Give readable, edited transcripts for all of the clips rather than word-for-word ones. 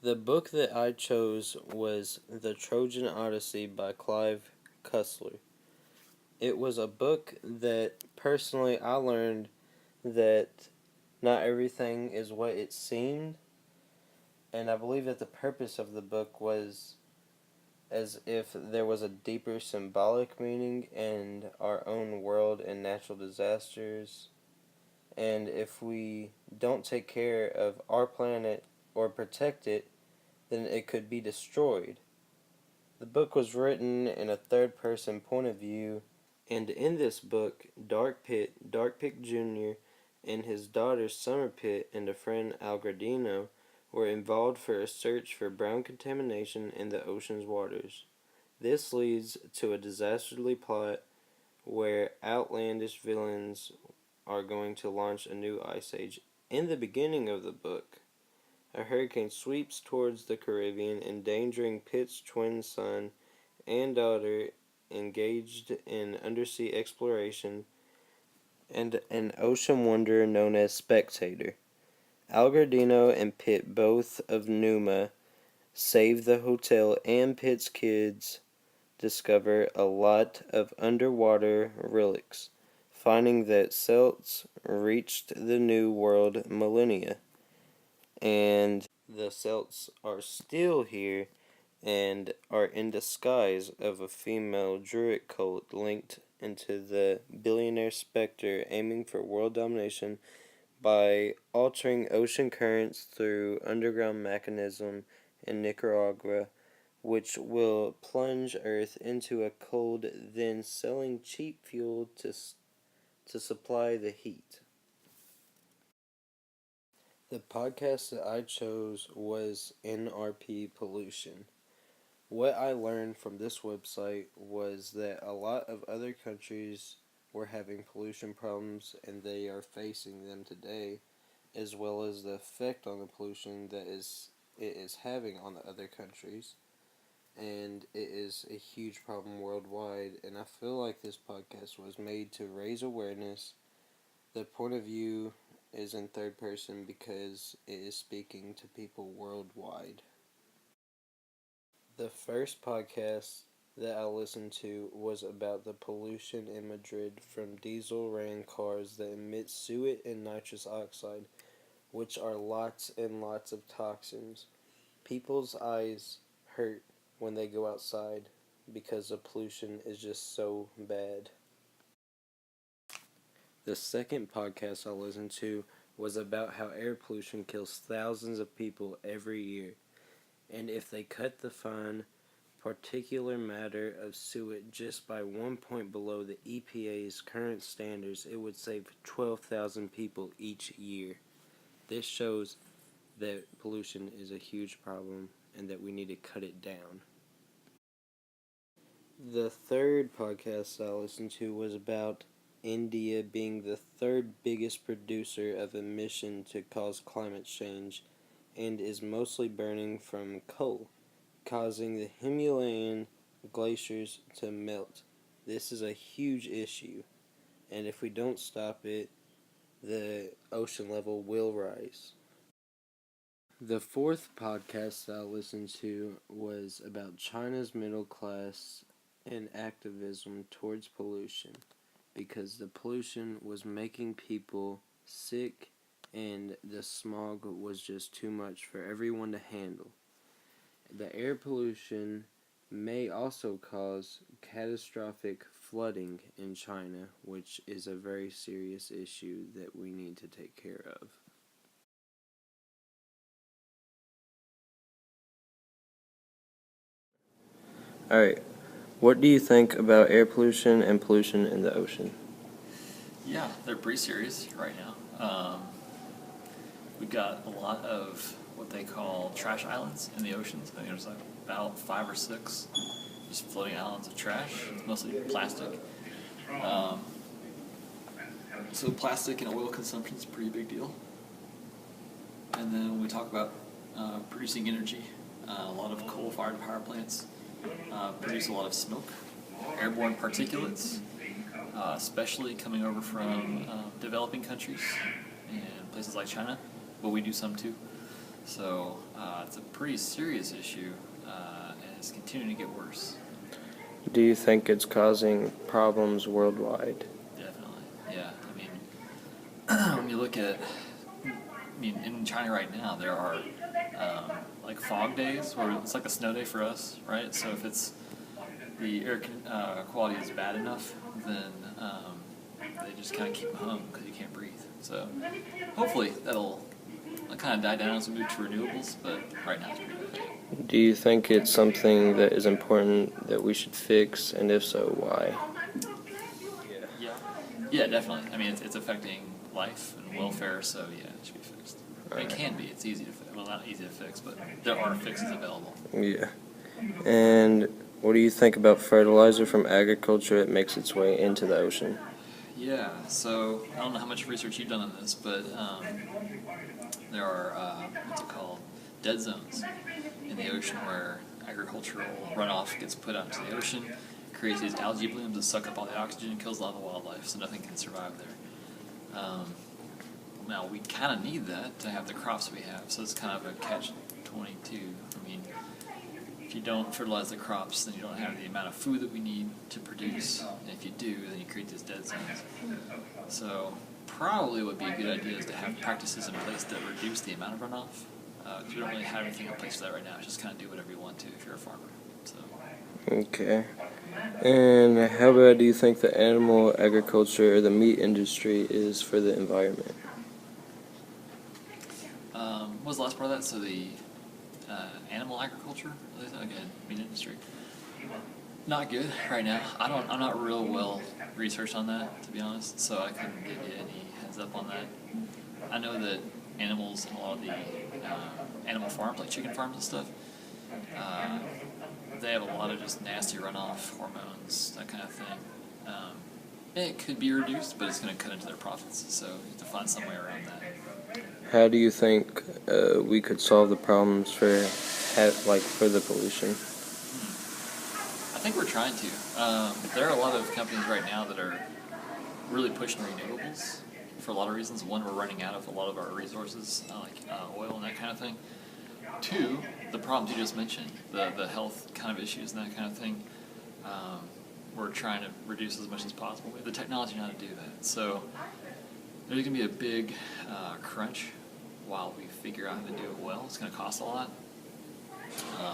The book that I chose was The Trojan Odyssey by Clive Cussler. It was a book that personally I learned that not everything is what it seemed, and I believe that the purpose of the book was as if there was a deeper symbolic meaning in our own world and natural disasters, and if we don't take care of our planet or protect it, then it could be destroyed. The book was written in a third person point of view, and in this book, Dark Pitt Jr., and his daughter Summer Pitt and a friend Algardino were involved for a search for brown contamination in the ocean's waters. This leads to a dastardly plot where outlandish villains are going to launch a new ice age. In the beginning of the book, a hurricane sweeps towards the Caribbean, endangering Pitt's twin son and daughter engaged in undersea exploration and an ocean wanderer known as Spectator. Algardino and Pitt, both of Numa, save the hotel, and Pitt's kids discover a lot of underwater relics, finding that Celts reached the New World millennia, and the Celts are still here and are in disguise of a female druid cult linked into the billionaire Spectre aiming for world domination by altering ocean currents through underground mechanism in Nicaragua, which will plunge Earth into a cold, then selling cheap fuel to supply the heat. The podcast that I chose was NRP Pollution. What I learned from this website was that a lot of other countries were having pollution problems and they are facing them today, as well as the effect on the pollution that it is having on the other countries. And it is a huge problem worldwide, and I feel like this podcast was made to raise awareness. The point of view is in third person because it is speaking to people worldwide. The first podcast that I listened to was about the pollution in Madrid from diesel ran cars that emit suet and nitrous oxide, which are lots and lots of toxins. People's eyes hurt when they go outside because the pollution is just so bad. The second podcast I listened to was about how air pollution kills thousands of people every year. And if they cut the fine particulate matter of suet just by 1 point below the EPA's current standards, it would save 12,000 people each year. This shows that pollution is a huge problem and that we need to cut it down. The third podcast I listened to was about India being the third biggest producer of emission to cause climate change and is mostly burning from coal, causing the Himalayan glaciers to melt. This is a huge issue, and if we don't stop it, the ocean level will rise. The fourth podcast I listened to was about China's middle class and activism towards pollution because the pollution was making people sick and the smog was just too much for everyone to handle. The air pollution may also cause catastrophic flooding in China, which is a very serious issue that we need to take care of. Alright, what do you think about air pollution and pollution in the ocean? Yeah, they're pretty serious right now. We've got a lot of what they call trash islands in the oceans. I think there's like about 5 or 6 just floating islands of trash. It's mostly plastic. So plastic and oil consumption is a pretty big deal. And then when we talk about producing energy, a lot of coal-fired power plants produce a lot of smoke, airborne particulates, especially coming over from developing countries and places like China, but we do some too. So it's a pretty serious issue, and it's continuing to get worse. Do you think it's causing problems worldwide? Definitely, yeah. When you look at, in China right now, there are like fog days where it's like a snow day for us, right? So if it's the air quality is bad enough, then they just kind of keep them home because you can't breathe. So hopefully that'll kind of die down as we move to renewables, but right now it's pretty bad. Do you think it's something that is important that we should fix, and if so, why? Yeah, definitely. It's affecting life and welfare, so yeah, it should be fixed. It can be. It's easy to fix. Well, not easy to fix, but there are fixes available. Yeah. And what do you think about fertilizer from agriculture that makes its way into the ocean? Yeah, so I don't know how much research you've done on this, but there are, what's it called, dead zones in the ocean where agricultural runoff gets put out into the ocean, creates these algae blooms that suck up all the oxygen and kills a lot of wildlife, so nothing can survive there. Now, we kind of need that to have the crops we have, so it's kind of a catch-22. If you don't fertilize the crops, then you don't have the amount of food that we need to produce, and if you do, then you create these dead zones. So probably what would be a good idea is to have practices in place that reduce the amount of runoff, because we don't really have anything in place for that right now. It's just kind of do whatever you want to if you're a farmer. So. Okay. And how bad do you think the animal agriculture or the meat industry is for the environment? What was the last part of that? So the animal agriculture, again, meat industry. Not good right now. I'm not real well researched on that, to be honest. So I couldn't give you any heads up on that. I know that animals in a lot of the animal farms, like chicken farms and stuff, they have a lot of just nasty runoff, hormones, that kind of thing. It could be reduced, but it's going to cut into their profits. So you have to find some way around that. How do you think we could solve the problems for the pollution? I think we're trying to. There are a lot of companies right now that are really pushing renewables for a lot of reasons. One, we're running out of a lot of our resources, like oil and that kind of thing. Two, the problems you just mentioned, the health kind of issues and that kind of thing. We're trying to reduce as much as possible. We have the technology now to do that. So there's going to be a big crunch while we figure out how to do it well. It's going to cost a lot.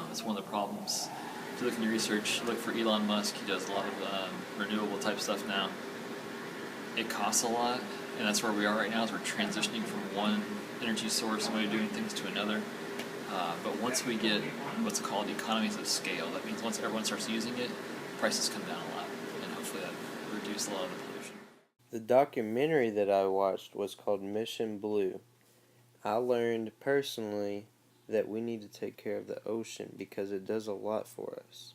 It's one of the problems. If you look in your research, look for Elon Musk. He does a lot of renewable type stuff now. It costs a lot, and that's where we are right now. Is we're transitioning from one energy source and way of doing things to another. But once we get what's called economies of scale, that means once everyone starts using it, prices come down a lot, and hopefully that reduces a lot of the pollution. The documentary that I watched was called Mission Blue. I learned personally that we need to take care of the ocean because it does a lot for us.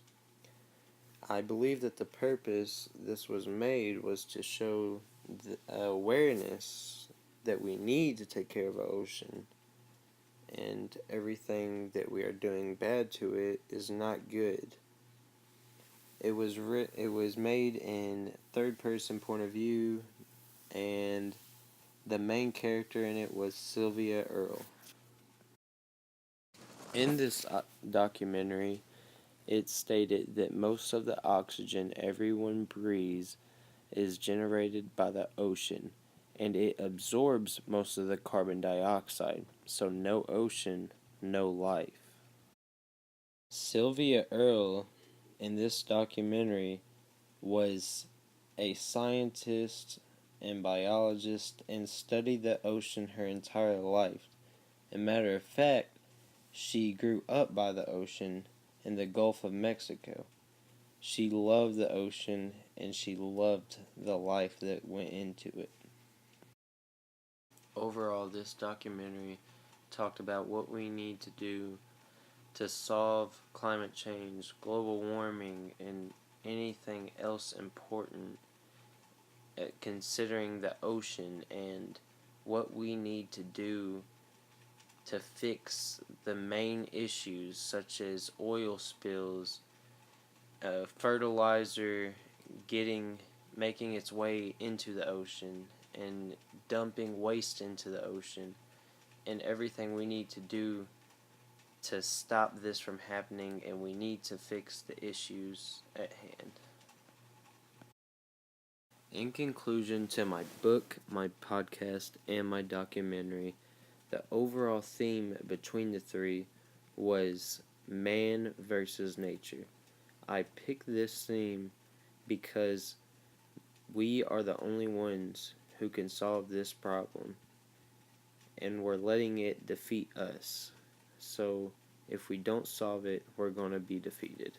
I believe that the purpose this was made was to show the awareness that we need to take care of the ocean, and everything that we are doing bad to it is not good. It was made in third person point of view, and the main character in it was Sylvia Earle. In this documentary, it stated that most of the oxygen everyone breathes is generated by the ocean, and it absorbs most of the carbon dioxide. So no ocean, no life. Sylvia Earle in this documentary was a scientist and biologist and studied the ocean her entire life. As a matter of fact, she grew up by the ocean in the Gulf of Mexico. She loved the ocean and she loved the life that went into it. Overall, this documentary talked about what we need to do to solve climate change, global warming, and anything else important, considering the ocean and what we need to do to fix the main issues such as oil spills, fertilizer making its way into the ocean, and dumping waste into the ocean, and everything we need to do to stop this from happening, and we need to fix the issues at hand. In conclusion to my book, my podcast, and my documentary, the overall theme between the three was man versus nature. I picked this theme because we are the only ones who can solve this problem, and we're letting it defeat us. So if we don't solve it, we're going to be defeated.